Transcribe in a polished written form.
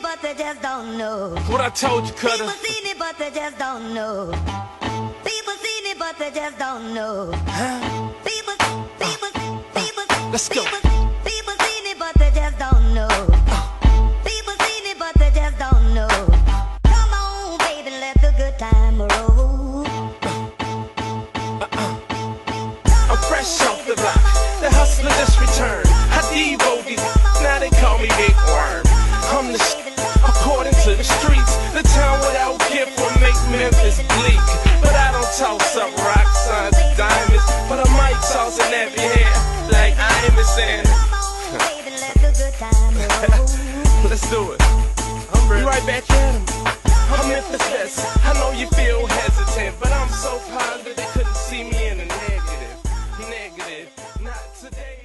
but they just don't know. What I told you, Cutter. People seen it, but they just don't know. People seen it, but they just don't know. Huh? People, Let's go. People seen it, but they just don't know. People seen it, but they just don't know. Come on, baby, let the good time roll. I'm fresh off the block. The hustler just returned. I devote these. Now they call me Big Worm. I'm the according to the streets. The town without gift will make Memphis bleak. But I don't toss up rock signs and diamonds. But I might toss an nappy hair like I'm saying. Let's do it. I'm ready. Right back at him. I'm Memphis. I know you feel hesitant, but I'm so positive they couldn't see me in the negative. Not today.